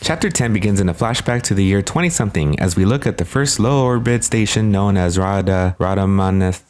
Chapter 10 begins in a flashback to the year 20-something as we look at the first low-orbit station known as Radamanthus,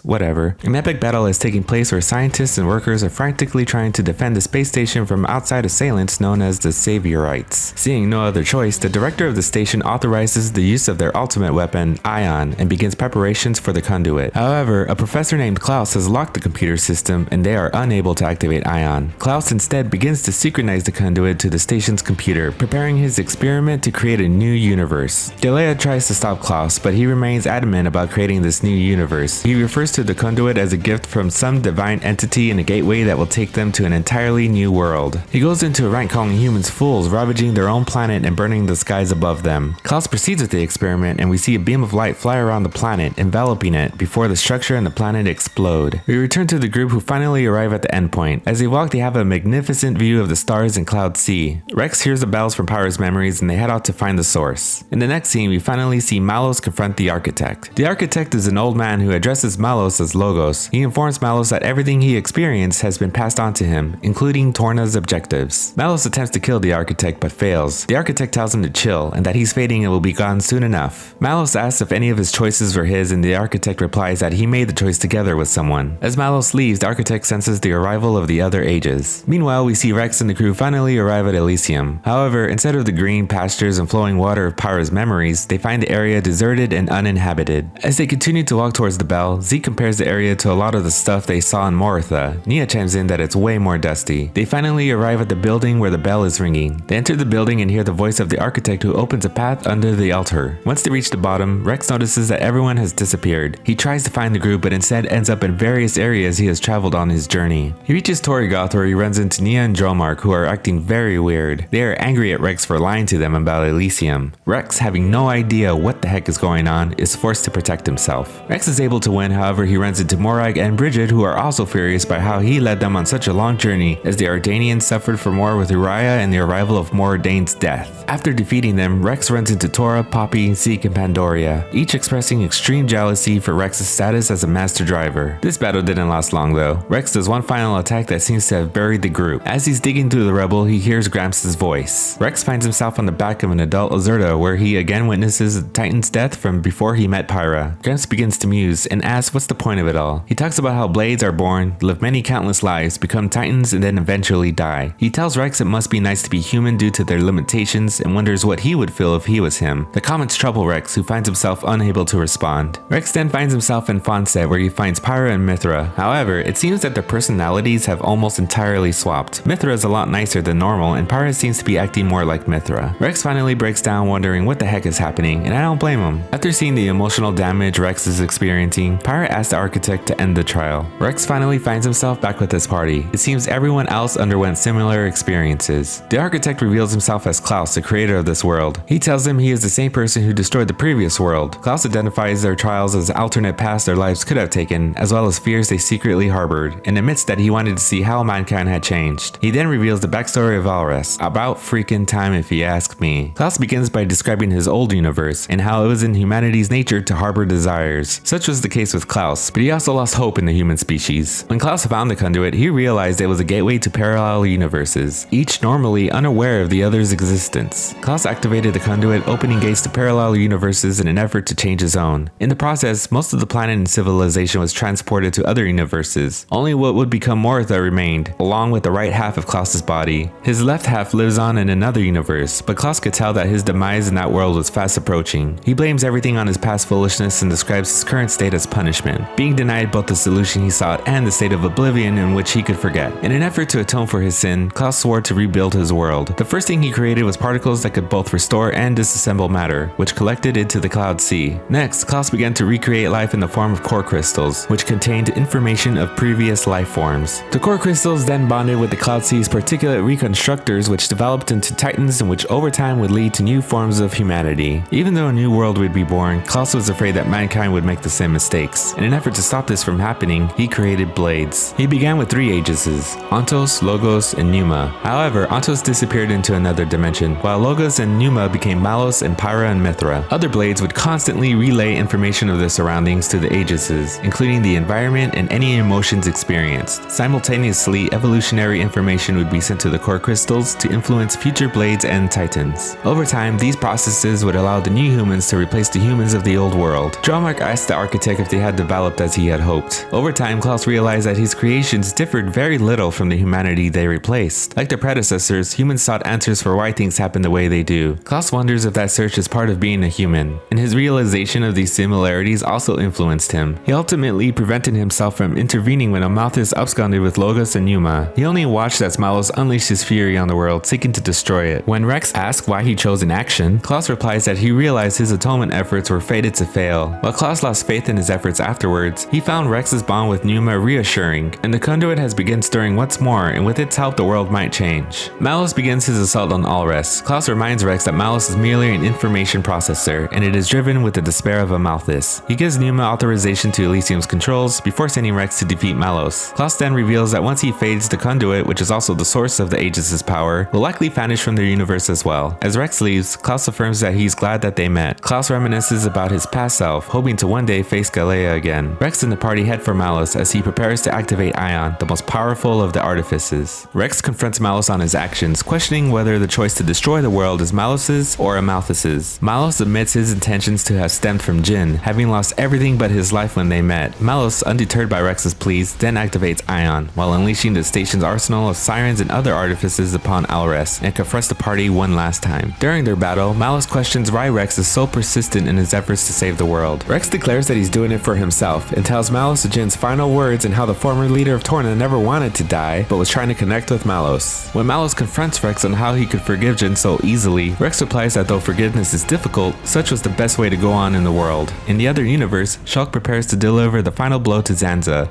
whatever. An epic battle is taking place where scientists and workers are frantically trying to defend the space station from outside assailants known as the Saviorites. Seeing no other choice, the director of the station authorizes the use of their ultimate weapon, Ion, and begins preparations for the conduit. However, a professor named Klaus has locked the computer system and they are unable to activate Ion. Klaus instead begins to synchronize the conduit to the station's computer, preparing his experiment to create a new universe. Galea tries to stop Klaus, but he remains adamant about creating this new universe. He refers to the conduit as a gift from some divine entity and a gateway that will take them to an entirely new world. He goes into a rant calling humans fools, ravaging their own planet and burning the skies above them. Klaus proceeds with the experiment and we see a beam of light fly around the planet, enveloping it before the structure and the planet explode. We return to the group who finally arrive at the endpoint. As they walk, they have a magnificent view of the stars and Cloud Sea. Rex hears the bells from Pyra's memories and they head out to find the source. In the next scene, we finally see Malos confront the architect. The architect is an old man who addresses Malos as Logos. He informs Malos that everything he experienced has been passed on to him, including Torna's objectives. Malos attempts to kill the architect but fails. The architect tells him to chill and that he's fading and will be gone soon enough. Malos asks if any of his choices were his and the architect replies that he made the choice together with someone. As Malos leaves, the architect senses the arrival of the other ages. Meanwhile, we see Rex and the crew finally arrive at Elysium. However, instead of the green pastures and flowing water of Pyra's memories, they find the area deserted and uninhabited. As they continue to walk towards the bell, Zeke compares the area to a lot of the stuff they saw in Moritha. Nia chimes in that it's way more dusty. They finally arrive at the building where the bell is ringing. They enter the building and hear the voice of the architect who opens a path under the altar. Once they reach the bottom, Rex notices that everyone has disappeared. He tries to find the group but instead ends up in various areas he has traveled on his journey. He reaches Torrigoth where he runs into Nia and Dromark who are acting very weird. They are angry at Rex for lying to them about Elysium. Rex, having no idea what the heck is going on, is forced to protect himself. Rex is able to win, however he runs into Morag and Bridget who are also furious by how he led them on such a long journey as the Ardanians suffered for more with Uriah and the arrival of Mordane's death. After defeating them, Rex runs into Tora, Poppy, Zeke, and Pandoria, each expressing extreme jealousy for Rex's status as a master driver. This battle didn't last long though. Rex does one final attack that seems to have buried the group. As he's digging through the rubble, he hears Gramps' voice. Rex finds himself on the back of an adult Azurta where he again witnesses the Titan's death from before he met Pyra. Gramps begins to muse and asks what's the point of it all. He talks about how blades are born, live many countless lives, become Titans, and then eventually die. He tells Rex it must be nice to be human due to their limitations and wonders what he would feel if he was him. The comments trouble Rex, who finds himself unable to respond. Rex then finds himself in Fonset where he finds Pyra and Mithra. However, it seems that their personalities have almost entirely swapped. Mithra is a lot nicer than normal and Pyra seems to be acting more like Mithra. Rex finally breaks down wondering what the heck is happening, and I don't blame him. After seeing the emotional damage Rex is experiencing, Pyra asks the architect to end the trial. Rex finally finds himself back with his party. It seems everyone else underwent similar experiences. The architect reveals himself as Klaus, the creator of this world. He tells him he is the same person who destroyed the previous world. Klaus identifies their trials as alternate paths their lives could have taken, as well as fears they secretly harbored, and admits that he wanted to see how mankind had changed. He then reveals the backstory of Alrest. About freaking time if you ask me. Klaus begins by describing his old universe, and how it was in humanity's nature to harbor desires. Such was the case with Klaus, but he also lost hope in the human species. When Klaus found the conduit, he realized it was a gateway to parallel universes, each normally unaware of the other's existence. Klaus activated the conduit, opening gates to parallel universes in an effort to change his own. In the process, most of the planet and civilization was transported to other universes. Only what would become Moritha remained, along with the right half of Klaus's body. His left half lives on in another universe, but Klaus could tell that his demise in that world was fast approaching. He blames everything on his past foolishness and describes his current state as punishment, being denied both the solution he sought and the state of oblivion in which he could forget. In an effort to atone for his sin, Klaus swore to rebuild his world. The first thing he created was particles that could both restore and disassemble matter, which collected into the Cloud Sea. Next, Klaus began to recreate life in the form of core crystals, which contained information of previous life forms. The core crystals then bonded with the Cloud Sea's particulate reconstructors, which developed into Titans and which over time would lead to new forms of humanity. Even though a new world would be born, Klaus was afraid that mankind mankind would make the same mistakes. In an effort to stop this from happening, he created blades. He began with 3 Aegises, Ontos, Logos, and Pneuma. However, Ontos disappeared into another dimension, while Logos and Pneuma became Malos and Pyra and Mithra. Other blades would constantly relay information of their surroundings to the Aegises, including the environment and any emotions experienced. Simultaneously, evolutionary information would be sent to the core crystals to influence future blades and titans. Over time, these processes would allow the new humans to replace the humans of the old world. Drawmark asked the architect if they had developed as he had hoped. Over time, Klaus realized that his creations differed very little from the humanity they replaced. Like their predecessors, humans sought answers for why things happen the way they do. Klaus wonders if that search is part of being a human, and his realization of these similarities also influenced him. He ultimately prevented himself from intervening when Amalthus absconded with Logos and Pneuma. He only watched as Malos unleashed his fury on the world, seeking to destroy it. When Rex asks why he chose inaction, Klaus replies that he realized his atonement efforts were fated to fail. While Klaus lost faith in his efforts afterwards, he found Rex's bond with Pneuma reassuring, and the conduit has begun stirring once more, and with its help the world might change. Malos begins his assault on Alrest. Klaus reminds Rex that Malos is merely an information processor, and it is driven with the despair of Amalthus. He gives Pneuma authorization to Elysium's controls before sending Rex to defeat Malos. Klaus then reveals that once he fades, the conduit, which is also the source of the Aegis' power, will likely vanish from their universe as well. As Rex leaves, Klaus affirms that he's glad that they met. Klaus reminisces about his past self, hoping to one day face Galea again. Rex and the party head for Malos as he prepares to activate Ion, the most powerful of the artifices. Rex confronts Malos on his actions, questioning whether the choice to destroy the world is Malos's or Amalthus's. Malos admits his intentions to have stemmed from Jin, having lost everything but his life when they met. Malos, undeterred by Rex's pleas, then activates Ion, while unleashing the station's arsenal of sirens and other artifices upon Alrest, and confronts the party one last time. During their battle, Malos questions why Rex is so persistent in his efforts to save the world. Rex declares that he's doing it for himself, and tells Malos Jin's final words and how the former leader of Torna never wanted to die, but was trying to connect with Malos. When Malos confronts Rex on how he could forgive Jin so easily, Rex replies that though forgiveness is difficult, such was the best way to go on in the world. In the other universe, Shulk prepares to deliver the final blow to Zanza.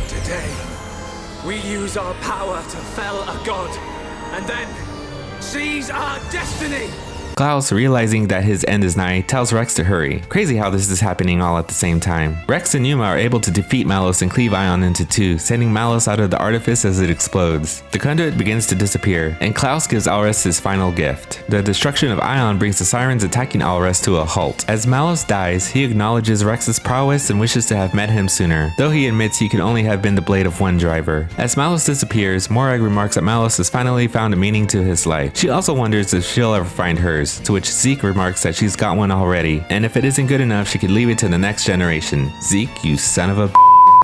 Today, we use our power to fell a god, and then seize our destiny! Klaus, realizing that his end is nigh, tells Rex to hurry. Crazy how this is happening all at the same time. Rex and Pneuma are able to defeat Malos and cleave Ion into 2, sending Malos out of the artifice as it explodes. The conduit begins to disappear, and Klaus gives Alrest his final gift. The destruction of Ion brings the sirens attacking Alrest to a halt. As Malos dies, he acknowledges Rex's prowess and wishes to have met him sooner, though he admits he could only have been the blade of one driver. As Malos disappears, Morag remarks that Malos has finally found a meaning to his life. She also wonders if she'll ever find hers, to which Zeke remarks that she's got one already, and if it isn't good enough, she could leave it to the next generation. Zeke, you son of a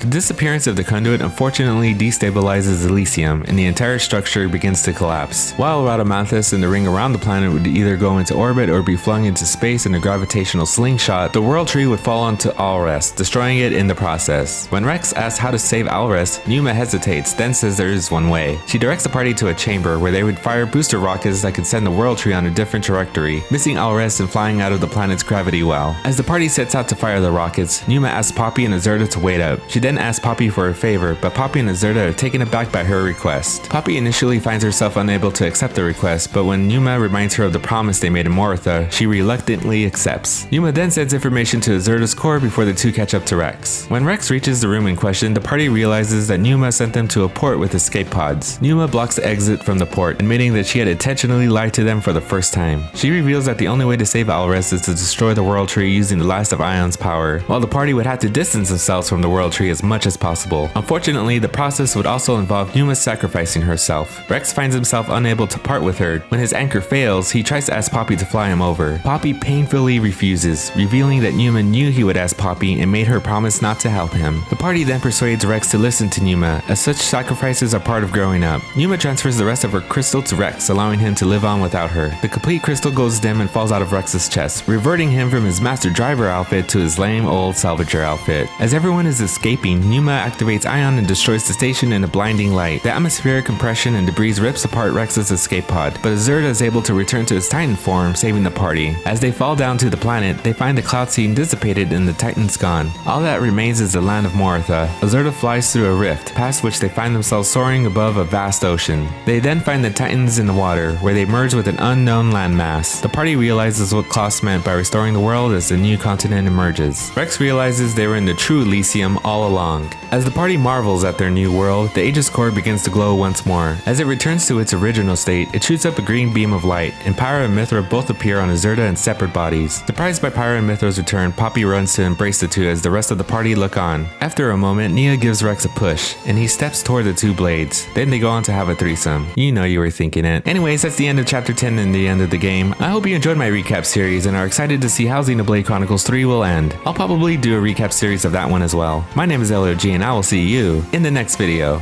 The disappearance of the conduit unfortunately destabilizes Elysium, and the entire structure begins to collapse. While Rhadamanthus and the ring around the planet would either go into orbit or be flung into space in a gravitational slingshot, the World Tree would fall onto Alrest, destroying it in the process. When Rex asks how to save Alrest, Pneuma hesitates, then says there is one way. She directs the party to a chamber where they would fire booster rockets that could send the World Tree on a different trajectory, missing Alrest and flying out of the planet's gravity well. As the party sets out to fire the rockets, Pneuma asks Poppy and Azerta to wait up. She then asks Poppy for a favor, but Poppy and Azerta are taken aback by her request. Poppy initially finds herself unable to accept the request, but when Pneuma reminds her of the promise they made in Moritha, she reluctantly accepts. Pneuma then sends information to Azerta's core before the two catch up to Rex. When Rex reaches the room in question, the party realizes that Pneuma sent them to a port with escape pods. Pneuma blocks the exit from the port, admitting that she had intentionally lied to them for the first time. She reveals that the only way to save Alrest is to destroy the World Tree using the last of Ion's power, while the party would have to distance themselves from the World Tree as much as possible. Unfortunately, the process would also involve Pneuma sacrificing herself. Rex finds himself unable to part with her. When his anchor fails, he tries to ask Poppy to fly him over. Poppy painfully refuses, revealing that Pneuma knew he would ask Poppy and made her promise not to help him. The party then persuades Rex to listen to Pneuma, as such sacrifices are part of growing up. Pneuma transfers the rest of her crystal to Rex, allowing him to live on without her. The complete crystal goes dim and falls out of Rex's chest, reverting him from his master driver outfit to his lame old salvager outfit. As everyone is escaping, scene, Numa activates Ion and destroys the station in a blinding light. The atmospheric compression and debris rips apart Rex's escape pod, but Azurda is able to return to his Titan form, saving the party. As they fall down to the planet, they find the cloud scene dissipated and the Titans gone. All that remains is the land of Moritha. Azurda flies through a rift, past which they find themselves soaring above a vast ocean. They then find the Titans in the water, where they merge with an unknown landmass. The party realizes what Klaus meant by restoring the world as the new continent emerges. Rex realizes they were in the true Elysium all along. As the party marvels at their new world, the Aegis core begins to glow once more. As it returns to its original state, it shoots up a green beam of light, and Pyra and Mithra both appear on Azurda in separate bodies. Surprised by Pyra and Mithra's return, Poppy runs to embrace the two as the rest of the party look on. After a moment, Nia gives Rex a push, and he steps toward the two blades. Then they go on to have a threesome. You know you were thinking it. Anyways, that's the end of chapter 10 and the end of the game. I hope you enjoyed my recap series and are excited to see how Xenoblade Chronicles 3 will end. I'll probably do a recap series of that one as well. My name is LOG and I will see you in the next video.